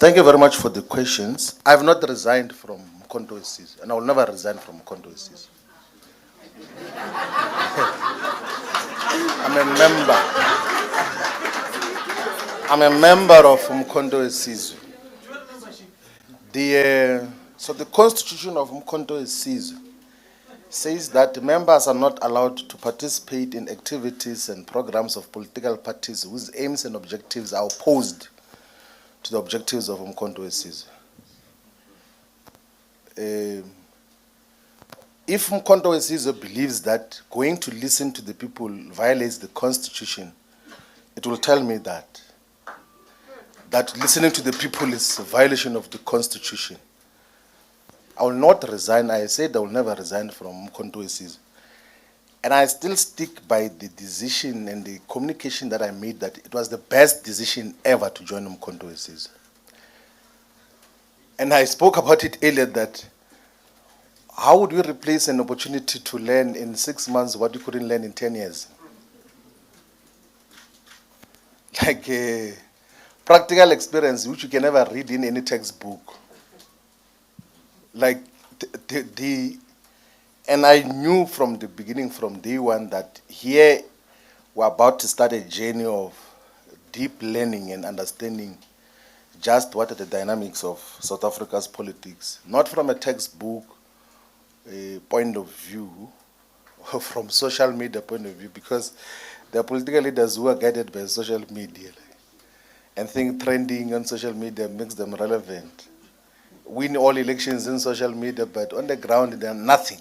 Thank you very much for the questions. I have not resigned from Mkhonto Wesizwe, and I will never resign from Mkhonto Wesizwe. I'm a member. I'm a member of Mkhonto Wesizwe. So the constitution of Mkhonto Wesizwe says that members are not allowed to participate in activities and programs of political parties whose aims and objectives are opposed to the objectives of Mkhonto Wesizwe. If Mkhonto Wesizwe believes that going to listen to the people violates the constitution, it will tell me that listening to the people is a violation of the constitution. I will not resign. I said I will never resign from Mkhonto Wesizwe. And I still stick by the decision and the communication that I made that it was the best decision ever to join Mkhonto Wesizwe. And I spoke about it earlier that how would we replace an opportunity to learn in 6 months what you couldn't learn in 10 years? Like a practical experience which you can never read in any textbook. Like and I knew from the beginning, from day one, that here we're about to start a journey of deep learning and understanding just what are the dynamics of South Africa's politics, not from a textbook point of view, or from social media point of view, because there are political leaders who are guided by social media and think trending on social media makes them relevant. Win all elections in social media, but on the ground they are nothing.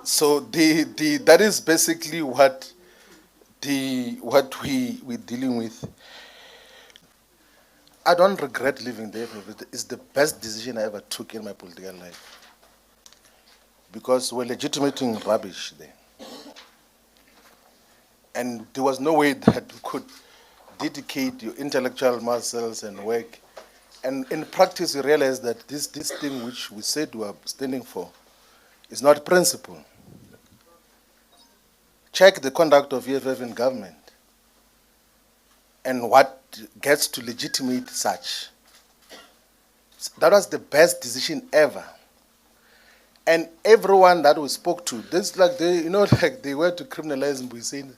So that is basically what we're dealing with. I don't regret leaving the FLOYD. It's the best decision I ever took in my political life, because we're legitimating rubbish there. And there was no way that you could dedicate your intellectual muscles and work. And in practice, we realized that this thing which we said we are standing for is not principle. Check the conduct of EFF in government and what gets to legitimate such. That was the best decision ever. And everyone that we spoke to, this like they were to criminalize Mbu, saying,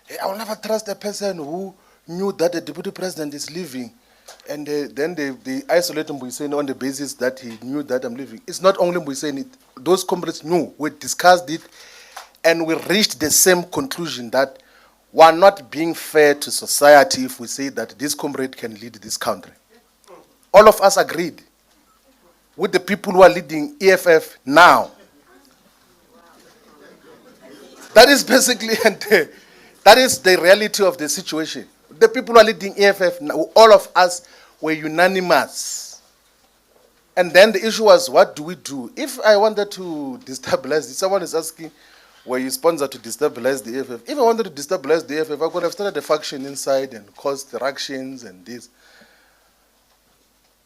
hey, I will never trust a person who knew that the deputy president is leaving. And then they isolate Mbu saying on the basis that he knew that I'm leaving. It's not only Mbu saying it, those comrades knew, we discussed it, and we reached the same conclusion that we're not being fair to society if we say that this comrade can lead this country. All of us agreed with the people who are leading EFF now. That is basically, and that is the reality of the situation. The people who are leading EFF now, all of us were unanimous. And then the issue was, what do we do? If I wanted to destabilize this, someone is asking, were you sponsored to destabilize the EFF? If I wanted to destabilize the EFF, I could have started a faction inside and caused interactions and this.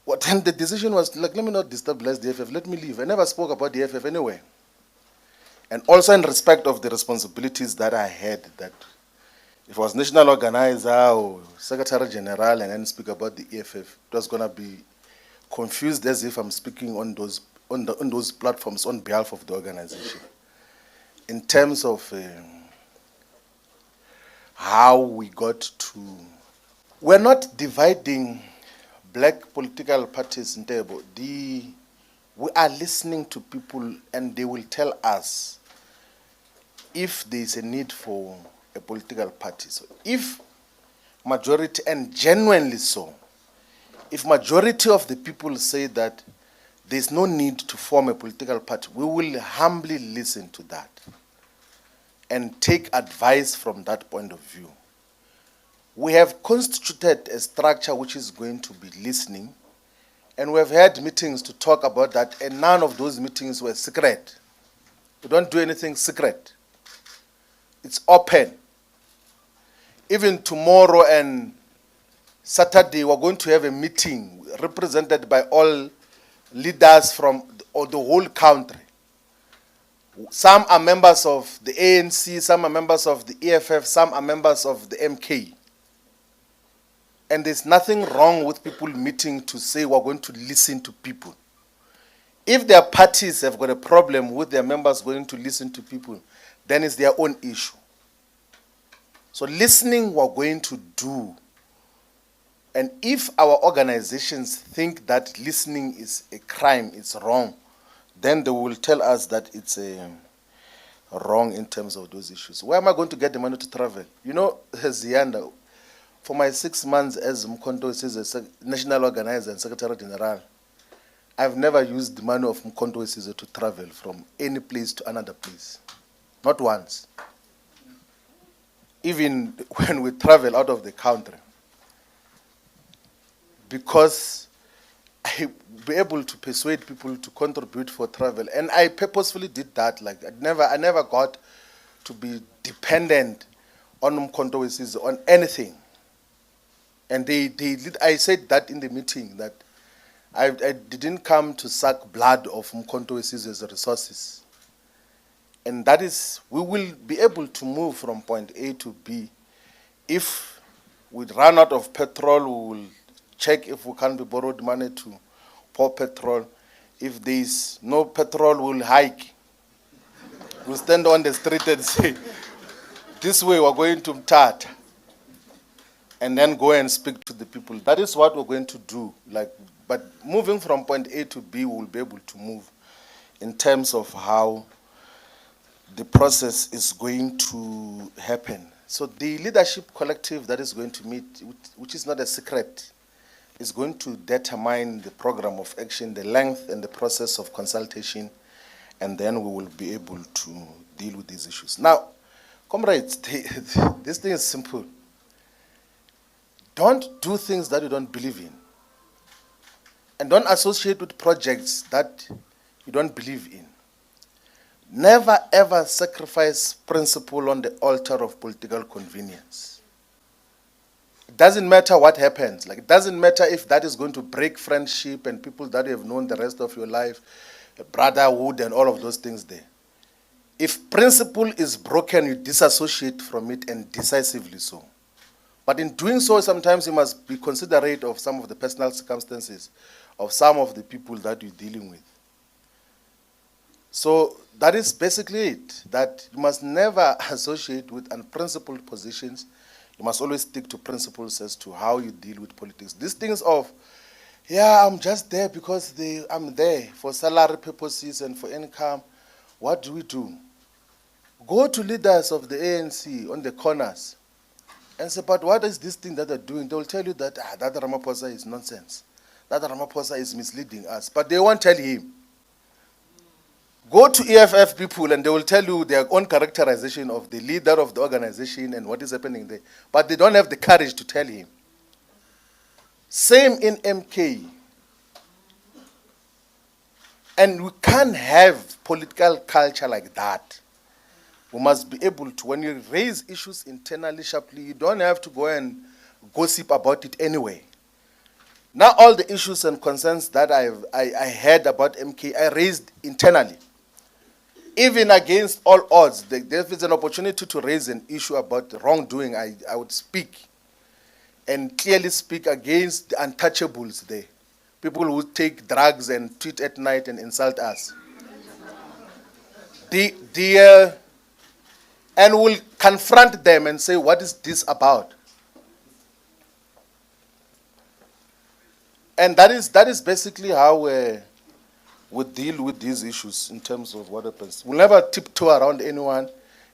Well, then the decision was, like, let me not destabilize the EFF, let me leave. I never spoke about the EFF anyway. And also in respect of the responsibilities that I had, that if I was national organizer or secretary general and then speak about the EFF, it was going to be confused as if I'm speaking on those platforms on behalf of the organization. In terms of how we got to, we're not dividing black political parties in table. We are listening to people and they will tell us if there's a need for a political party. So if majority, and genuinely so, if majority of the people say that there's no need to form a political party, we will humbly listen to that and take advice from that point of view. We have constituted a structure which is going to be listening, and we have had meetings to talk about that, and none of those meetings were secret. We don't do anything secret. It's open. Even tomorrow and Saturday, we're going to have a meeting represented by all leaders from the whole country. Some are members of the ANC, some are members of the EFF, some are members of the MK. And there's nothing wrong with people meeting to say we're going to listen to people. If their parties have got a problem with their members going to listen to people, then it's their own issue. So listening we're going to do. And if our organizations think that listening is a crime, it's wrong, then they will tell us that it's wrong in terms of those issues. Where am I going to get the money to travel? You know, Zianda, for my 6 months as Mkonto is a national organizer and secretary general, I've never used the money of Mkonto Isize to travel from any place to another place. Not once. Even when we travel out of the country. Because I be able to persuade people to contribute for travel. And I purposefully did that. Like I never got to be dependent on Mkonto Isize on anything. And I said that in the meeting, that I didn't come to suck blood of Mkonto Isize's resources. And that is, we will be able to move from point A to B. If we run out of petrol, we will check if we can be borrowed money to pour petrol. If there is no petrol, we'll hike. We'll stand on the street and say, this way we're going to Mthatha. And then go and speak to the people. That is what we're going to do. But moving from point A to B, we'll be able to move in terms of how the process is going to happen. So the leadership collective that is going to meet, which is not a secret, is going to determine the program of action, the length and the process of consultation, and then we will be able to deal with these issues. Now, comrades, this thing is simple. Don't do things that you don't believe in. And don't associate with projects that you don't believe in. Never ever sacrifice principle on the altar of political convenience. It doesn't matter what happens. It doesn't matter if that is going to break friendship and people that you have known the rest of your life, brotherhood and all of those things there. If principle is broken, you disassociate from it, and decisively so. But in doing so, sometimes you must be considerate of some of the personal circumstances of some of the people that you're dealing with. So that is basically it, that you must never associate with unprincipled positions. You must always stick to principles as to how you deal with politics. These things of, yeah, I'm just there because I'm there for salary purposes and for income. What do? Go to leaders of the ANC on the corners and say, but what is this thing that they're doing? They will tell you that that Ramaphosa is nonsense. That Ramaphosa is misleading us. But they won't tell him. Go to EFF people and they will tell you their own characterization of the leader of the organization and what is happening there. But they don't have the courage to tell him. Same in MK. And we can't have political culture like that. We must be able to, when you raise issues internally sharply, you don't have to go and gossip about it anyway. Now all the issues and concerns that I heard about MK, I raised internally. Even against all odds, there is an opportunity to raise an issue about wrongdoing, I would speak and clearly speak against the untouchables there. People who take drugs and tweet at night and insult us. And we'll confront them and say, what is this about? And that is basically how we deal with these issues in terms of what happens. We'll never tiptoe around anyone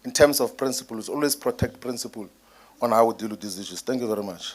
in terms of principles. Always protect principle on how we deal with these issues. Thank you very much.